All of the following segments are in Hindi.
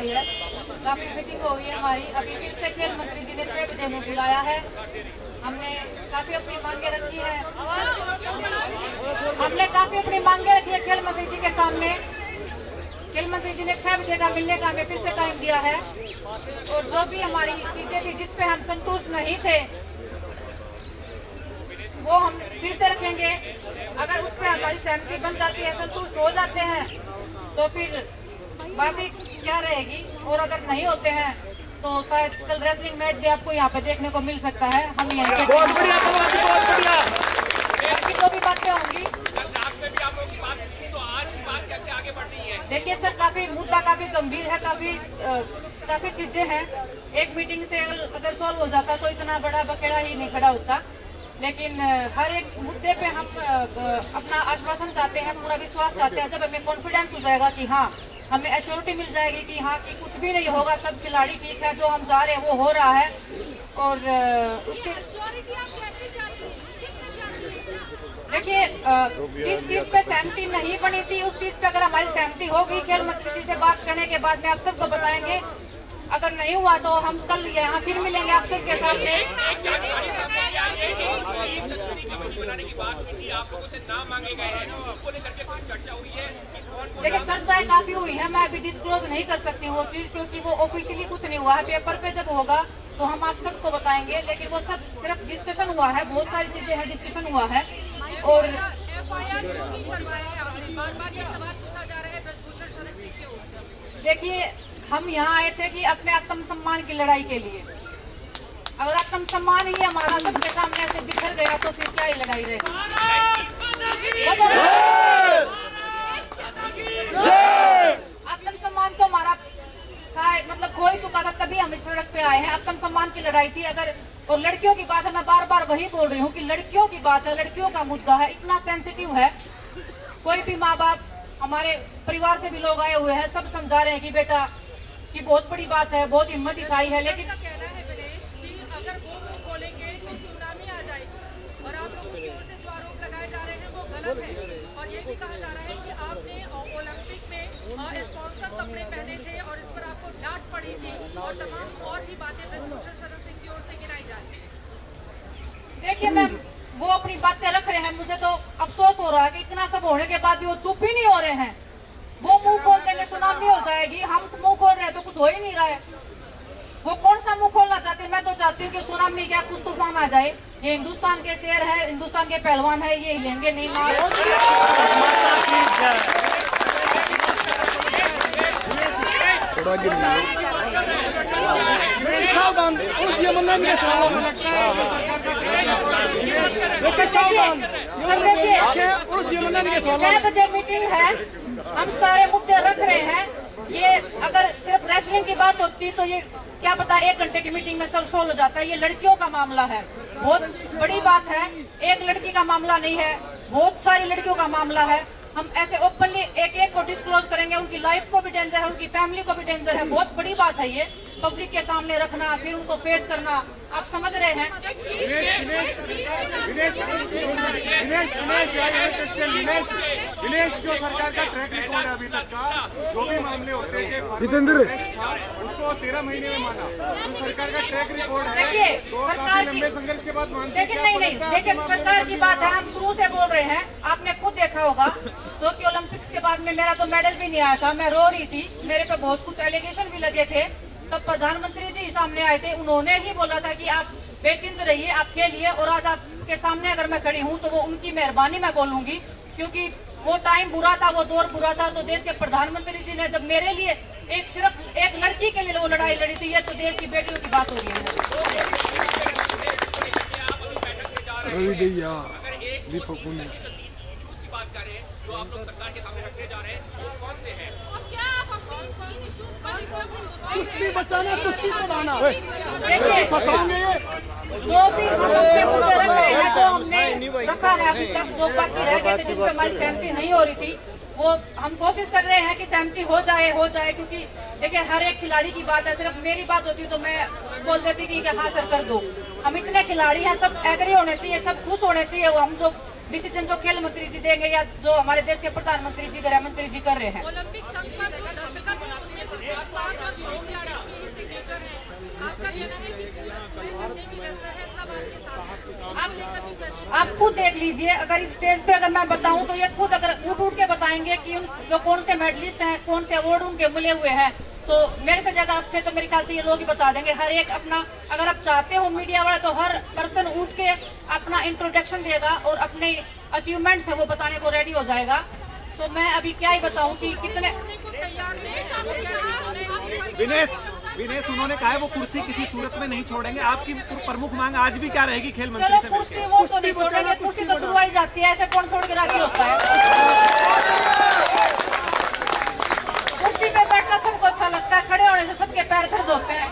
गई है, काफी मीटिंग हो गई है हमारी। अभी फिर से खेल मंत्री जी ने 6 बजे में बुलाया है। हमने काफी अपनी मांगे रखी है, खेल मंत्री जी के सामने। खेल मंत्री जी ने 6 बजे का मिलने का हमें फिर से टाइम दिया है, और जो भी हमारी चीजें थी जिस पे हम संतुष्ट नहीं थे वो हम फिर से रखेंगे। अगर उस पर हमारी सहमति बन जाती है, संतुष्ट हो जाते हैं, तो फिर बात ही क्या रहेगी। और अगर नहीं होते हैं तो शायद कल रेसलिंग मैच भी आपको यहाँ पे देखने को मिल सकता है। हम यहाँ पे बहुत बढ़िया, बहुत बढ़िया। बाकी जो भी बातें होंगी, तो आज की बात कैसे आगे बढ़ रही है? देखिए सर, काफी मुद्दा काफी गंभीर है, काफी चीजें हैं। एक मीटिंग से अगर सॉल्व हो जाता तो इतना बड़ा बखेड़ा ही नहीं खड़ा होता। लेकिन हर एक मुद्दे पे हम अपना आश्वासन चाहते हैं, पूरा विश्वास चाहते हैं। जब हमें कॉन्फिडेंस हो जाएगा कि हाँ, हमें एश्योरिटी मिल जाएगी कि हाँ कि कुछ भी नहीं होगा, सब खिलाड़ी ठीक है, जो हम जा रहे हैं वो हो रहा है। और उसके देखिए जिस चीज पे सहमति नहीं बनी थी उस चीज पे अगर हमारी सहमति होगी, खेल मंत्री जी से बात करने के बाद में आप सबको बताएंगे। अगर नहीं हुआ तो हम कल यहाँ फिर मिलेंगे आप सबके साथ। देखिए चर्चाएं काफी हुई है, मैं अभी डिस्क्लोज नहीं कर सकती वो चीज, क्योंकि वो ऑफिशियली कुछ नहीं हुआ है। पेपर पे जब होगा तो हम आप सबको बताएंगे, लेकिन वो सब सिर्फ डिस्कशन हुआ है। बहुत सारी चीजें हैं, डिस्कशन हुआ है। और देखिए हम यहाँ आए थे कि अपने आत्म सम्मान की लड़ाई के लिए। अगर आत्म सम्मान ही हमारा सबके सामने ऐसे बिखर गया तो फिर क्या ही लड़ाई रहेगी। आत्म सम्मान तो हमारा मतलब खो ही चुका था, तभी हम इस सड़क पे आए हैं। आत्म सम्मान की लड़ाई थी। अगर और लड़कियों की बात है, मैं बार बार वही बोल रही हूँ कि लड़कियों की बात है, लड़कियों का मुद्दा है, इतना सेंसिटिव है। कोई भी माँ बाप, हमारे परिवार से भी लोग आए हुए हैं, सब समझा रहे हैं कि बेटा की बहुत बड़ी बात है, बहुत हिम्मत दिखाई है। लेकिन कहना है विनेश कि अगर वो मुंह खोलेंगे तो सुनामी आ जाएगी, और आप लोगों की ओर से जो आरोप लगाए जा रहे हैं वो गलत है। और ये भी कहा जा रहा है कि आपने ओलंपिक में स्पॉन्सर कपड़े पहने थे और इस पर आपको डांट पड़ी थी, और तमाम और भी बातें ब्रजभूषण शरण सिंह की ओर से गिनाई जा रही है। देखिए मैम, वो अपनी बातें रख रहे हैं, मुझे तो अफसोस हो रहा है कि इतना सब होने के बाद भी वो चुप ही नहीं हो रहे हैं। वो मुंह खोल देंगे सुनामी हो जाएगी, हम मुंह खोल रहे हैं तो कुछ हो ही नहीं रहा है। वो कौन सा मुंह खोलना चाहते हैं? मैं तो चाहती हूँ कि सुनामी क्या, कुछ तूफान आ जाए। ये हिंदुस्तान के शेर है, हिंदुस्तान के पहलवान है, ये हिलेंगे नहीं ना। बजे मीटिंग है, हम सारे मुद्दे रख रहे हैं। ये अगर सिर्फ रेसलिंग की बात होती तो ये क्या पता 1 घंटे की मीटिंग में सब सोल्व हो जाता है। ये लड़कियों का मामला है, बहुत बड़ी बात है। एक लड़की का मामला नहीं है, बहुत सारी लड़कियों का मामला है। हम ऐसे ओपनली एक एक को डिस्क्लोज करेंगे, उनकी लाइफ को भी डेंजर है, उनकी फैमिली को भी डेंजर है। बहुत बड़ी बात है ये, पब्लिक के सामने रखना, फिर उनको फेस करना। आप समझ रहे हैं? दिनेश जो सरकार का ट्रैक रिकॉर्ड है अभी तक का, जो भी मामले होते हैं जितेंद्र उसको 13 महीने में माना। तो सरकार का ट्रैक रिकॉर्ड है, देखिए तो सरकार लंबे संघर्ष के बाद मानते हैं। लेकिन नहीं, देखिए सरकार की बात है, हम शुरू से बोल रहे हैं। आपने खुद देखा होगा टोक्यो ओलंपिक्स के बाद में मेरा तो मेडल भी नहीं आया था, मैं रो रही थी, मेरे पे बहुत कुछ एलिगेशन भी लगे थे। तब प्रधानमंत्री जी सामने आए थे, उन्होंने ही बोला था कि आप बेचिंत रहिए, आप खेलिए। और आज आपके सामने अगर मैं खड़ी हूँ तो वो उनकी मेहरबानी मैं बोलूंगी, क्योंकि वो टाइम बुरा था, वो दौर बुरा था। तो देश के प्रधानमंत्री जी ने जब मेरे लिए सिर्फ एक लड़की के लिए वो लड़ाई लड़ी थी, ये तो देश की बेटियों की बात हो रही है। बात करें जो आप लोग सरकार के सामने रखने जा रहे हैं, वो कौन से हैं? और क्या आप अपनी इश्यूज पर कुश्ती बचाना, कुश्ती बढ़ाना। देखिए जो भी मुद्दे रख रहे हैं, जो हमने रखा है अभी तक, जो बाकी रह गए थे जिस पर हमारी सहमति नहीं हो रही थी, वो हम कोशिश कर रहे हैं कि सहमति हो जाए। क्योंकि देखिए हर एक खिलाड़ी की बात है, सिर्फ मेरी बात होती तो मैं बोल देती कि हाँ सर कर दो। हम इतने खिलाड़ी हैं, सब एग्री होने चाहिए, सब खुश होने चाहिए। हम जो डिसीजन जो खेल मंत्री जी देंगे या जो हमारे देश के प्रधानमंत्री जी, गृह मंत्री जी कर रहे हैं। ओलंपिक संघ का जो दस्तखत खुद देख लीजिए, अगर इस स्टेज पे अगर मैं बताऊं तो ये खुद अगर उठ के बताएंगे कि जो कौन से मेडलिस्ट हैं, कौन से अवार्ड उनके मिले हुए हैं, तो मेरे से ज्यादा अच्छे तो मेरे ख्याल से ये लोग ही बता देंगे। हर एक अपना, अगर आप चाहते हो मीडिया वाला, तो हर पर्सन उठ के अपना इंट्रोडक्शन देगा और अपने अचीवमेंट्स है वो बताने को रेडी हो जाएगा। तो मैं अभी क्या ही बताऊं कि कितने विनेश उन्होंने कहा है वो कुर्सी किसी सूरत में नहीं छोड़ेंगे। आपकी प्रमुख मांग आज भी क्या रहेगी खेल मंत्री चलो से? कुर्सी वो तो नहीं छोड़ेंगे, कुर्सी तो छुड़वाई जाती है, ऐसे कौन छोड़ के राजी होता है? कुर्सी पे बैठना सबको अच्छा लगता है, खड़े होने से सबके पैर दर्द होते हैं।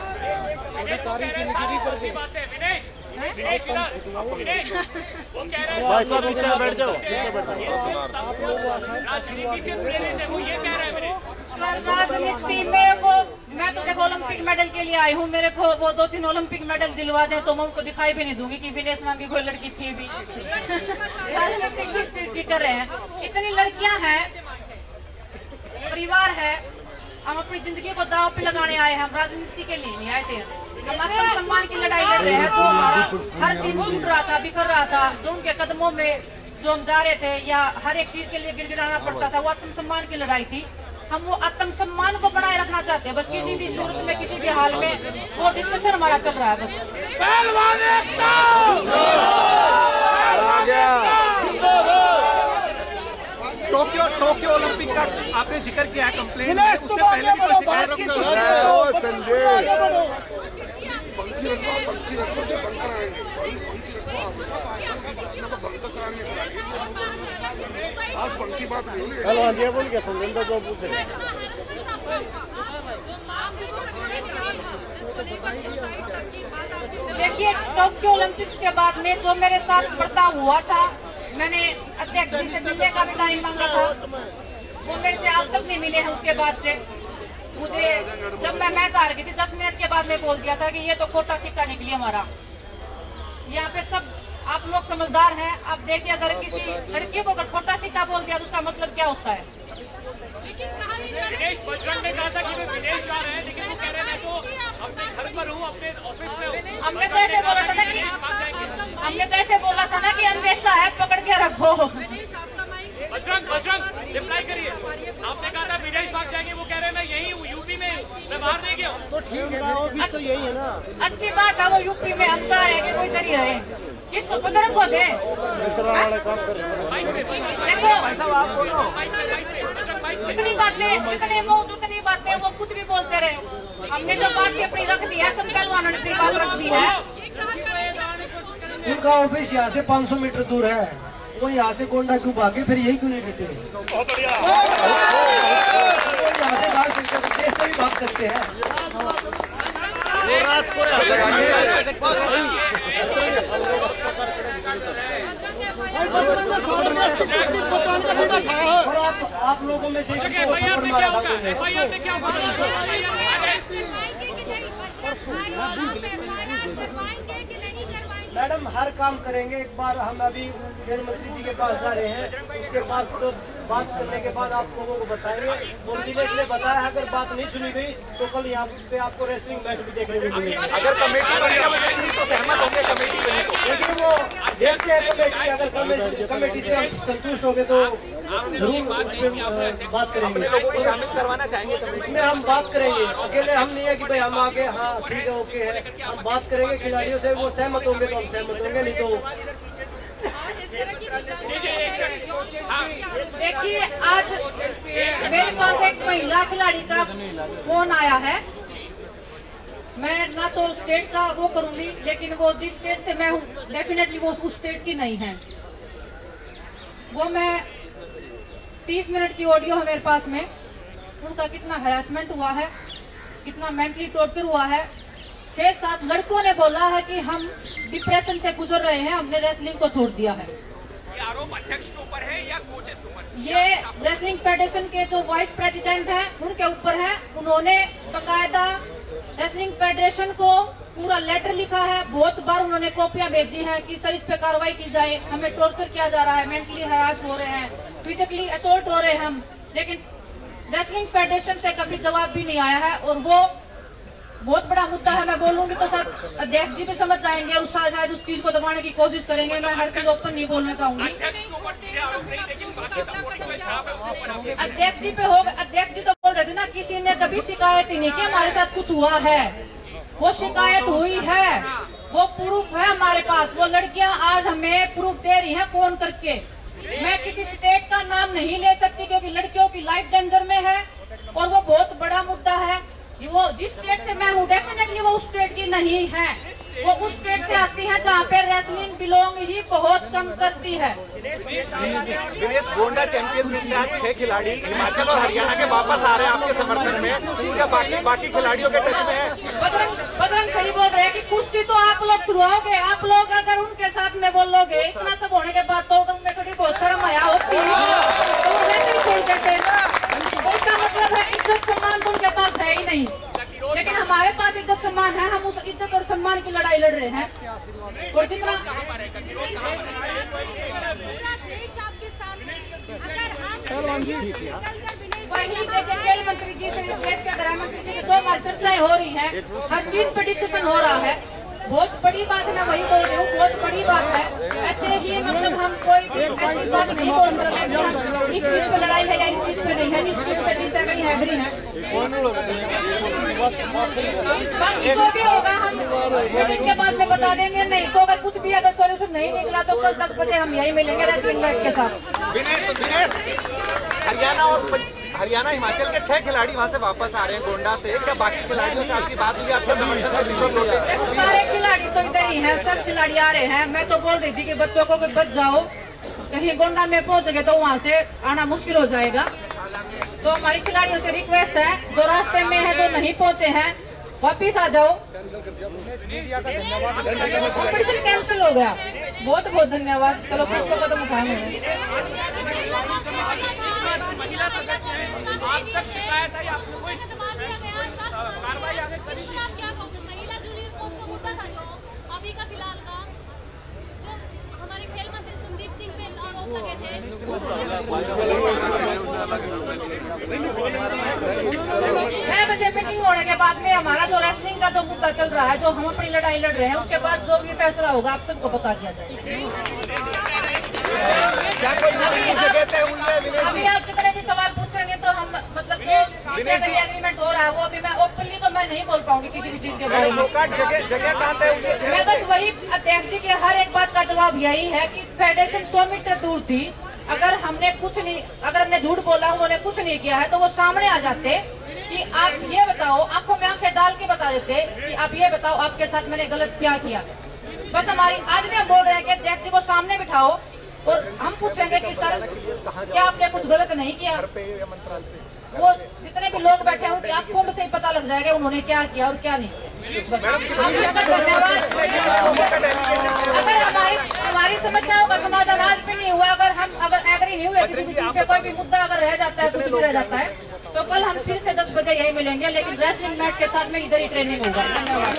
भाई साहब नीचे बैठ जाओ, राजनीति मेरे को, मैं तो देखो ओलंपिक मेडल के लिए आई हूँ, मेरे को वो 2-3 ओलंपिक मेडल दिलवा दें तो मैं उनको दिखाई भी नहीं दूंगी कि विनेश नाम की कोई लड़की थी भी। राजनीति किस चीज की कर रहे हैं? इतनी लड़कियां हैं, परिवार है, हम अपनी जिंदगी को दांव पे लगाने आए हैं, हम राजनीति के लिए नहीं आए थे। हम आत्म सम्मान की लड़ाई लड़ रहे हैं। तो हमारा हर दिन टूट रहा था, बिखर रहा था, जो उनके कदमों में जो हम जा रहे थे या हर एक चीज के लिए गिड़गिड़ाना पड़ता था, वो आत्म सम्मान की लड़ाई थी। हम वो आत्म सम्मान को बनाए रखना चाहते हैं, बस किसी भी सूरत में, किसी भी हाल में वो डिस्कशन हमारा चल रहा है बस। टोक्यो ओलंपिक का आपने जिक्र किया है, कंप्लेंट उससे पहले भी कोई शिकायत आज पंखी बात नहीं होगी। हेलो हाँ जी, बोल क्या संजय जो पूछे। देखिए, टोक्यो ओलंपिक्स के बाद में जो मेरे साथ बर्ताव हुआ था, मैंने अध्यक्ष जी से मिलने का भी टाइम मांगा था, वो मेरे से आज तक नहीं मिले हैं। उसके बाद से मुझे, जब मैं मैच हार गई थी 10 मिनट के बाद मैं बोल दिया था कि ये तो खोटा सिक्का निकली हमारा। यहाँ पे सब आप लोग समझदार हैं, आप देखिए, अगर किसी लड़की को अगर खोटा सिक्का बोल दिया तो उसका मतलब क्या होता है? विनेश बजरंग ने कहा था कि वे विदेश जा रहे हैं, लेकिन वो कह रहे हैं तो अपने घर पर हूँ, अपने ऑफिस में हूँ। हमने तो ऐसे बोला था ना कि अन्वेषा है, पकड़ के रखो। बजरंग रिप्लाई करिए। आपने कहा था विदेश भाग जाएंगे, वो कह रहे हैं मैं यही हूँ, यूपी में मैं बाहर नहीं गया हूँ। तो ठीक है, ऑफिस तो यही है ना। अच्छी बात है, वो यूपी में हम जा रहे हैं कि कोई इधर ही रहे, किसको बजरंग को दे। देखो जितनी बातें वो कुछ भी बोलते रहे, हमने जो बात की अपनी रख दी है, सब पहलवानों ने अपनी बात रख दी है। उनका ऑफिस यहाँ से 500 मीटर दूर है, वो यहाँ से गोंडा क्यों भागे, फिर यही क्यों नहीं रहते? यहाँ से भाग सकते हैं, देश से भी भाग सकते हैं। और आप लोगों में से किसी को थप्पड़ मारा था मैडम, हर काम करेंगे। एक बार हम अभी खेल मंत्री जी के पास जा रहे हैं, उसके पास तो बात करने के बाद आप लोगों को बताएंगे। और दिनेश ने बताया, अगर बात नहीं सुनी गई तो कल यहाँ पे आपको रेसलिंग मैच भी देखने को मिलेगा। अगर कमेटी बनेगी तो सहमत होंगे कमेटी बनी तो, लेकिन वो देखते हैं कमेटी, अगर कमेटी से हम संतुष्ट होंगे तो जरूर उस पर बात करेंगे। लोगों को शामिल करवाना चाहेंगे इसमें हम बात करेंगे, अकेले हम नहीं है कि भाई हम आगे हाँ ठीक है ओके है, हम बात करेंगे खिलाड़ियों से, वो सहमत होंगे तो हम सहमत होंगे, नहीं तो। देखिए, आज मेरे पास एक महिला खिलाड़ी का फोन आया है। मैं ना तो स्टेट का वो करूंगी, लेकिन वो जिस स्टेट से मैं हूँ डेफिनेटली वो उस स्टेट की नहीं है। वो मैं 30 मिनट की ऑडियो है मेरे पास में, उनका कितना हैरेसमेंट हुआ है, कितना मेंटली टॉर्चर हुआ है। 6-7 लड़कों ने बोला है कि हम डिप्रेशन से गुजर रहे हैं, हमने रेसलिंग को छोड़ दिया है। ये आरोप अध्यक्ष के ऊपर है या कोचेस के ऊपर? ये रेसलिंग फेडरेशन के जो वाइस प्रेसिडेंट हैं उनके ऊपर है। उन्होंने बकायदा रेसलिंग फेडरेशन को पूरा लेटर लिखा है, बहुत बार उन्होंने कॉपियां भेजी हैं कि सर इस पे कार्रवाई की जाए, हमें टॉर्चर किया जा रहा है, मेंटली हरास हो रहे हैं, फिजिकली असोल्ट हो रहे हैं हम। लेकिन रेसलिंग फेडरेशन से कभी जवाब भी नहीं आया है। और वो बहुत बड़ा मुद्दा है। मैं बोलूंगी तो सर अध्यक्ष जी भी समझ जाएंगे, उस शायद उस चीज को दबाने की कोशिश करेंगे। मैं हर चीज ओपन नहीं बोलना चाहूंगी। अध्यक्ष जी पे होगा, अध्यक्ष जी तो बोल रहे थे ना किसी ने कभी शिकायत ही नहीं की हमारे साथ कुछ हुआ है। वो शिकायत हुई है, वो प्रूफ है हमारे पास। वो लड़कियां आज हमें प्रूफ दे रही हैं फोन करके। मैं किसी स्टेट का नाम नहीं ले सकती क्योंकि लड़कियों की लाइफ डेंजर में है और वो बहुत बड़ा मुद्दा है। वो जिस स्टेट से मैं हूँ डेफिनेटली वो उस स्टेट की नहीं है, वो उस स्टेट से आती है जहाँ पे रेसलिंग बिलोंग ही बहुत कम करती है। दिनेश, गोंडा चैंपियनशिप में आज 6 खिलाड़ी हिमाचल और हरियाणा के वापस आ रहे हैं आपके समर्थन में, क्या बाकी खिलाड़ियों के टच में है? बजरंग सही बोल रहे हैं कि कुश्ती तो आप लोग छुड़वाओगे। आप लोग अगर उनके साथ में बोलोगे, इतना सब होने के बाद तो उनमें थोड़ी बहुत शर्म आया होती है तो वैसे ही छोड़ देते हैं। उसका मतलब है इज्जत सम्मान तो उनके पास है ही नहीं, लेकिन हमारे पास इज्जत सम्मान है। हम उस इज्जत और सम्मान की लड़ाई लड़ रहे हैं। और जितना वही देखिए, खेल मंत्री जी से देश के गृह मंत्री जी की 2 बार चर्चाएं हो रही है, हर चीज पे डिस्कशन हो रहा है। बहुत बड़ी बात है, मैं वही बोल रही हूँ, बहुत बड़ी बात है। ऐसे ही मतलब हम कोई ऐसी बात नहीं बोल सकते इस चीज पे लड़ाई है या इस चीज पे नहीं है, इस चीज पे डिसएग्री है, एग्री है। बाकी जो भी होगा हम मीटिंग के बाद में बता देंगे। नहीं तो अगर कुछ भी अगर सोल्यूशन नहीं निकला तो कल 10 बजे हम यही मिलेंगे रेसलिंग मैच के साथ। दिनेश, हरियाणा हिमाचल के 6 खिलाड़ी वहाँ से वापस आ रहे हैं गोंडा से, क्या बाकी खिलाड़ियों से आपकी बात हुई? आपके समर्थन सारे खिलाड़ी तो इधर ही हैं, सब खिलाड़ी आ रहे हैं। मैं तो बोल रही थी कि बच्चों को बच जाओ, कहीं गोंडा में पहुंच गए तो वहाँ से आना मुश्किल हो जाएगा। तो हमारी खिलाड़ियों से रिक्वेस्ट है, जो रास्ते में है जो नहीं पहुंचे हैं वापिस आ जाओ। ऑपरेशन कैंसिल हो गया, बहुत बहुत धन्यवाद। चलो किसको कदम उठाएंगे। महिला सदस्य हैं, आज तक शिकायत आई आप लोगों को कार्रवाई आगे करी थी। आप क्या कहोगे? महिला जूनियर कोच का मुद्दा था जो अभी का फिलहाल का, जो हमारे खेल मंत्री संदीप सिंह पे आरोप लगे थे। 6 बजे मीटिंग होने के बाद में हमारा जो रेसलिंग का जो मुद्दा चल रहा है, जो हम अपनी लड़ाई लड़ रहे हैं, उसके बाद जो भी फैसला होगा आप सबको बता दिया जाएगा। अभी आप जितने भी सवाल पूछेंगे तो हम मतलब जो एग्रीमेंट हो रहा है वो अभी मैं ओपनली तो मैं नहीं बोल पाऊंगी किसी भी चीज के बारे में। मैं बस वही अध्यक्ष जी की हर एक बात का जवाब यही है कि फेडरेशन 100 मीटर दूर थी। अगर हमने झूठ बोला, उन्होंने कुछ नहीं किया है तो वो सामने आ जाते कि आप ये बताओ, आंखों में आंखें डाल के बता देते कि आप ये बताओ आपके साथ मैंने गलत क्या किया। बस हमारी आज भी हम बोल रहे हैं कि अध्यक्ष जी को सामने बिठाओ और हम पूछेंगे कि सर क्या आपने कुछ गलत नहीं किया। वो जितने भी लोग बैठे होंगे आपको से ही पता लग जाएगा उन्होंने क्या किया और क्या नहीं। अगर हमारी समस्याओं का समाधान आज भी नहीं हुआ, अगर एग्री नहीं हुए किसी भी चीज पे, कोई भी मुद्दा अगर रह जाता है, कुछ भी रह जाता है, तो कल हम फिर से 10 बजे यही मिलेंगे, लेकिन रेसलिंग मैच के साथ में इधर ही ट्रेनिंग होगा। धन्यवाद।